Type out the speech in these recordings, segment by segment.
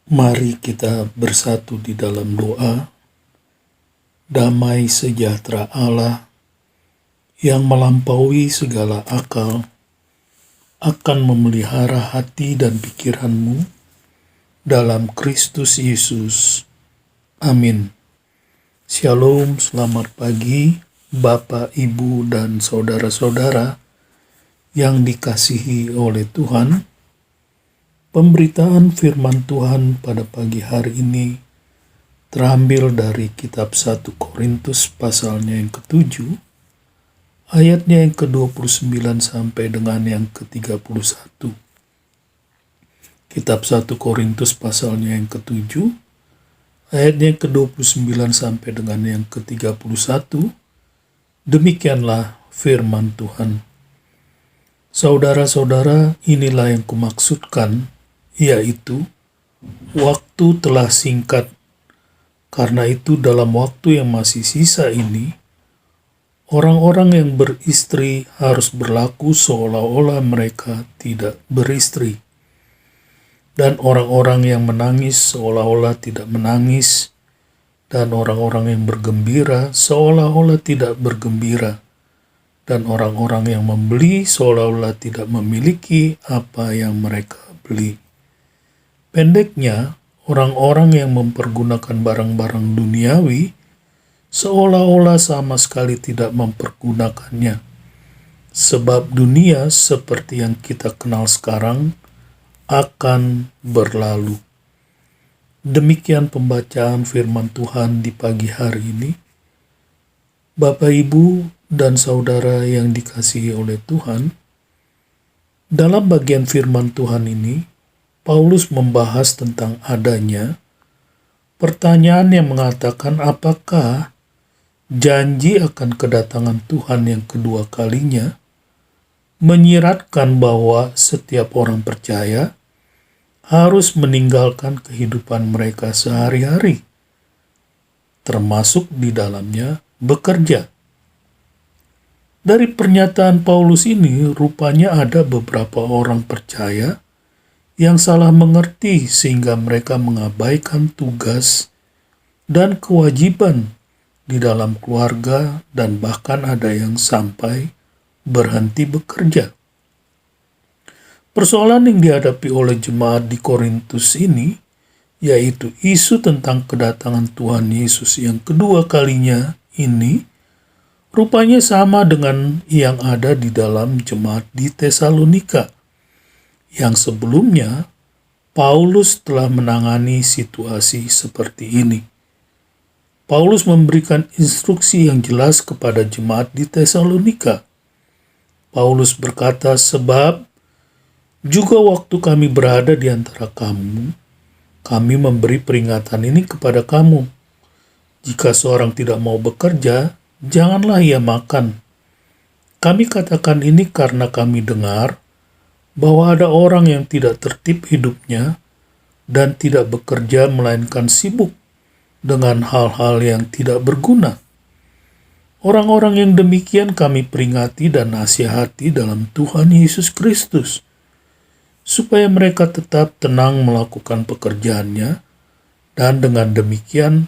Mari kita bersatu di dalam doa. Damai sejahtera Allah yang melampaui segala akal akan memelihara hati dan pikiranmu dalam Kristus Yesus. Amin. Shalom, selamat pagi Bapak, Ibu, dan saudara-saudara yang dikasihi oleh Tuhan. Pemberitaan firman Tuhan pada pagi hari ini terambil dari kitab 1 Korintus pasalnya yang ke-7, ayatnya yang ke-29 sampai dengan yang ke-31. Kitab 1 Korintus pasalnya yang ke-7, ayatnya yang ke-29 sampai dengan yang ke-31. Demikianlah firman Tuhan. Saudara-saudara, inilah yang kumaksudkan, yaitu waktu telah singkat. Karena itu dalam waktu yang masih sisa ini, orang-orang yang beristri harus berlaku seolah-olah mereka tidak beristri. Dan orang-orang yang menangis seolah-olah tidak menangis. Dan orang-orang yang bergembira seolah-olah tidak bergembira. Dan orang-orang yang membeli seolah-olah tidak memiliki apa yang mereka beli. Pendeknya, orang-orang yang mempergunakan barang-barang duniawi seolah-olah sama sekali tidak mempergunakannya. Sebab dunia seperti yang kita kenal sekarang akan berlalu. Demikian pembacaan firman Tuhan di pagi hari ini. Bapak, Ibu, dan saudara yang dikasihi oleh Tuhan, dalam bagian firman Tuhan ini, Paulus membahas tentang adanya pertanyaan yang mengatakan apakah janji akan kedatangan Tuhan yang kedua kalinya menyiratkan bahwa setiap orang percaya harus meninggalkan kehidupan mereka sehari-hari, termasuk di dalamnya bekerja. Dari pernyataan Paulus ini, rupanya ada beberapa orang percaya yang salah mengerti sehingga mereka mengabaikan tugas dan kewajiban di dalam keluarga dan bahkan ada yang sampai berhenti bekerja. Persoalan yang dihadapi oleh jemaat di Korintus ini yaitu isu tentang kedatangan Tuhan Yesus yang kedua kalinya ini rupanya sama dengan yang ada di dalam jemaat di Tesalonika. Yang sebelumnya, Paulus telah menangani situasi seperti ini. Paulus memberikan instruksi yang jelas kepada jemaat di Tesalonika. Paulus berkata, sebab juga waktu kami berada di antara kamu, kami memberi peringatan ini kepada kamu. Jika seorang tidak mau bekerja, janganlah ia makan. Kami katakan ini karena kami dengar bahwa ada orang yang tidak tertib hidupnya dan tidak bekerja melainkan sibuk dengan hal-hal yang tidak berguna. Orang-orang yang demikian kami peringati dan nasihati dalam Tuhan Yesus Kristus, supaya mereka tetap tenang melakukan pekerjaannya dan dengan demikian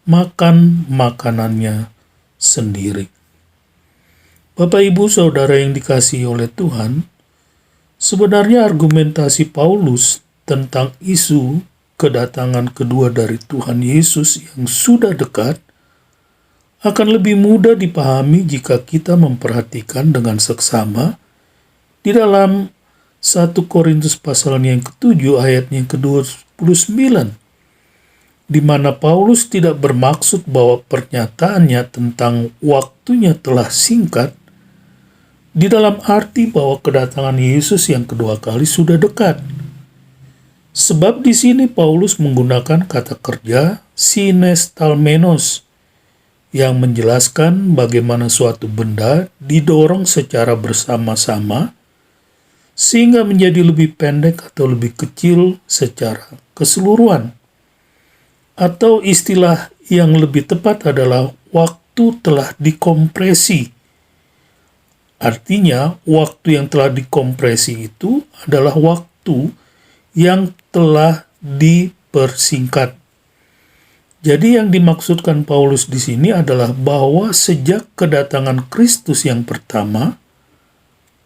makan makanannya sendiri. Bapak, Ibu, Saudara yang dikasihi oleh Tuhan, sebenarnya argumentasi Paulus tentang isu kedatangan kedua dari Tuhan Yesus yang sudah dekat akan lebih mudah dipahami jika kita memperhatikan dengan seksama di dalam 1 Korintus pasalnya yang ke-7 ayatnya yang ke-29, di mana Paulus tidak bermaksud bahwa pernyataannya tentang waktunya telah singkat di dalam arti bahwa kedatangan Yesus yang kedua kali sudah dekat. Sebab di sini Paulus menggunakan kata kerja sinestalmenos yang menjelaskan bagaimana suatu benda didorong secara bersama-sama sehingga menjadi lebih pendek atau lebih kecil secara keseluruhan. Atau istilah yang lebih tepat adalah waktu telah dikompresi. Artinya, waktu yang telah dikompresi itu adalah waktu yang telah dipersingkat. Jadi yang dimaksudkan Paulus di sini adalah bahwa sejak kedatangan Kristus yang pertama,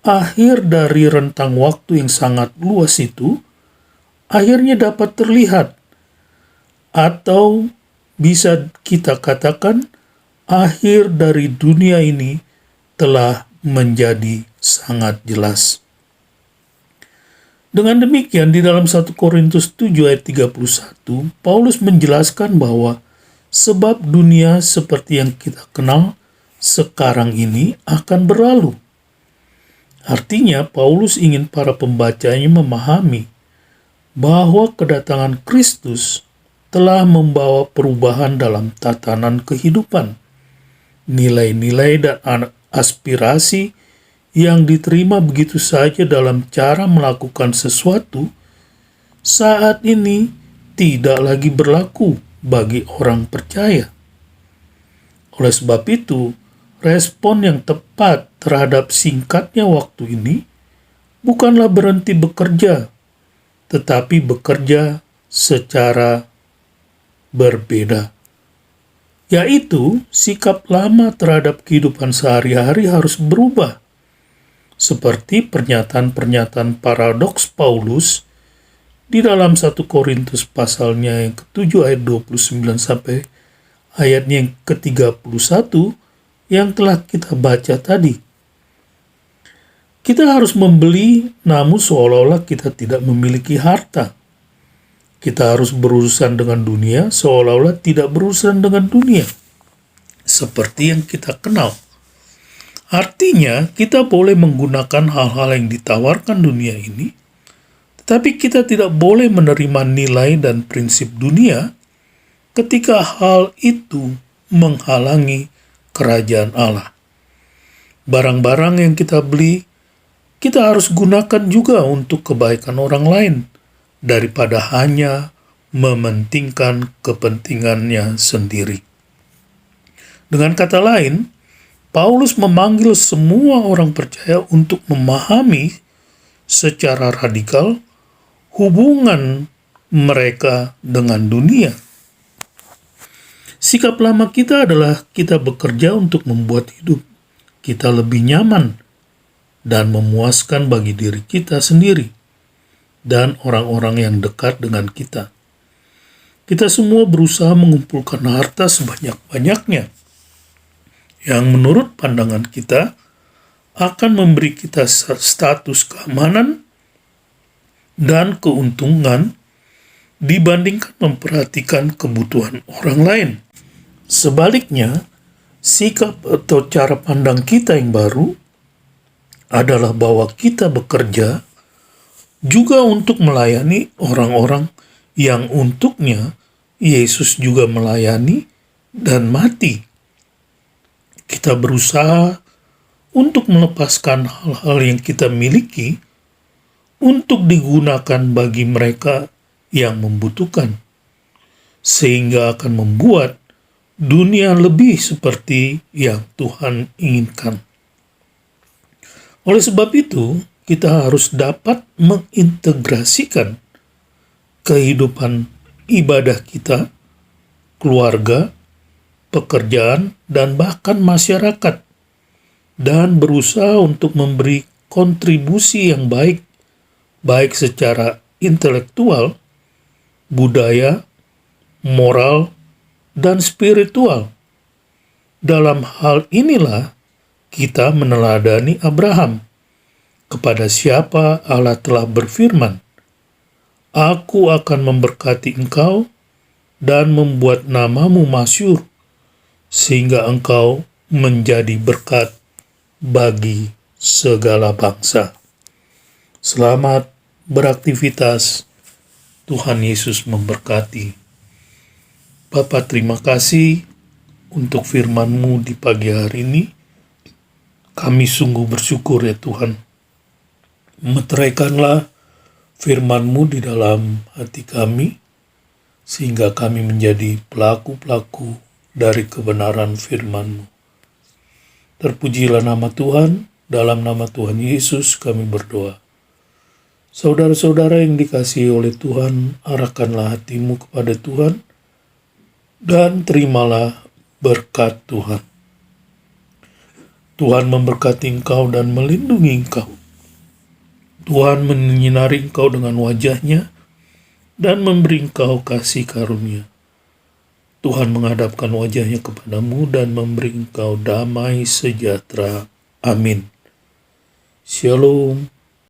akhir dari rentang waktu yang sangat luas itu akhirnya dapat terlihat, atau bisa kita katakan akhir dari dunia ini telah menjadi sangat jelas. Dengan demikian, di dalam 1 Korintus 7 ayat 31, Paulus menjelaskan bahwa sebab dunia seperti yang kita kenal sekarang ini akan berlalu. Artinya, Paulus ingin para pembacanya memahami bahwa kedatangan Kristus telah membawa perubahan dalam tatanan kehidupan. Nilai-nilai dan aspirasi yang diterima begitu saja dalam cara melakukan sesuatu saat ini tidak lagi berlaku bagi orang percaya. Oleh sebab itu, respon yang tepat terhadap singkatnya waktu ini bukanlah berhenti bekerja, tetapi bekerja secara berbeda. Yaitu, sikap lama terhadap kehidupan sehari-hari harus berubah. Seperti pernyataan-pernyataan paradoks Paulus di dalam 1 Korintus pasalnya yang ke-7 ayat 29 sampai ayatnya yang ke-31 yang telah kita baca tadi. Kita harus membeli, namun seolah-olah kita tidak memiliki harta. Kita harus berurusan dengan dunia, seolah-olah tidak berurusan dengan dunia, seperti yang kita kenal. Artinya, kita boleh menggunakan hal-hal yang ditawarkan dunia ini, tetapi kita tidak boleh menerima nilai dan prinsip dunia ketika hal itu menghalangi kerajaan Allah. Barang-barang yang kita beli, kita harus gunakan juga untuk kebaikan orang lain, daripada hanya mementingkan kepentingannya sendiri. Dengan kata lain, Paulus memanggil semua orang percaya untuk memahami secara radikal hubungan mereka dengan dunia. Sikap lama kita adalah kita bekerja untuk membuat hidup kita lebih nyaman dan memuaskan bagi diri kita sendiri dan orang-orang yang dekat dengan kita. Kita semua berusaha mengumpulkan harta sebanyak-banyaknya yang menurut pandangan kita akan memberi kita status keamanan dan keuntungan dibandingkan memperhatikan kebutuhan orang lain. Sebaliknya, sikap atau cara pandang kita yang baru adalah bahwa kita bekerja juga untuk melayani orang-orang yang untuknya Yesus juga melayani dan mati. Kita berusaha untuk melepaskan hal-hal yang kita miliki untuk digunakan bagi mereka yang membutuhkan, sehingga akan membuat dunia lebih seperti yang Tuhan inginkan. Oleh sebab itu, kita harus dapat mengintegrasikan kehidupan ibadah kita, keluarga, pekerjaan, dan bahkan masyarakat, dan berusaha untuk memberi kontribusi yang baik secara intelektual, budaya, moral, dan spiritual. Dalam hal inilah kita meneladani Abraham, kepada siapa Allah telah berfirman, "Aku akan memberkati engkau dan membuat namamu masyhur, sehingga engkau menjadi berkat bagi segala bangsa." Selamat beraktivitas. Tuhan Yesus memberkati. Bapa, terima kasih untuk firman-Mu di pagi hari ini. Kami sungguh bersyukur ya Tuhan. Meteraikanlah firman-Mu di dalam hati kami, sehingga kami menjadi pelaku-pelaku dari kebenaran firman-Mu. Terpujilah nama Tuhan, dalam nama Tuhan Yesus kami berdoa. Saudara-saudara yang dikasihi oleh Tuhan, arahkanlah hatimu kepada Tuhan dan terimalah berkat Tuhan. Tuhan memberkati engkau dan melindungi engkau. Tuhan menyinari engkau dengan wajah-Nya dan memberi engkau kasih karunia. Tuhan menghadapkan wajah-Nya kepadamu dan memberi engkau damai sejahtera. Amin. Shalom.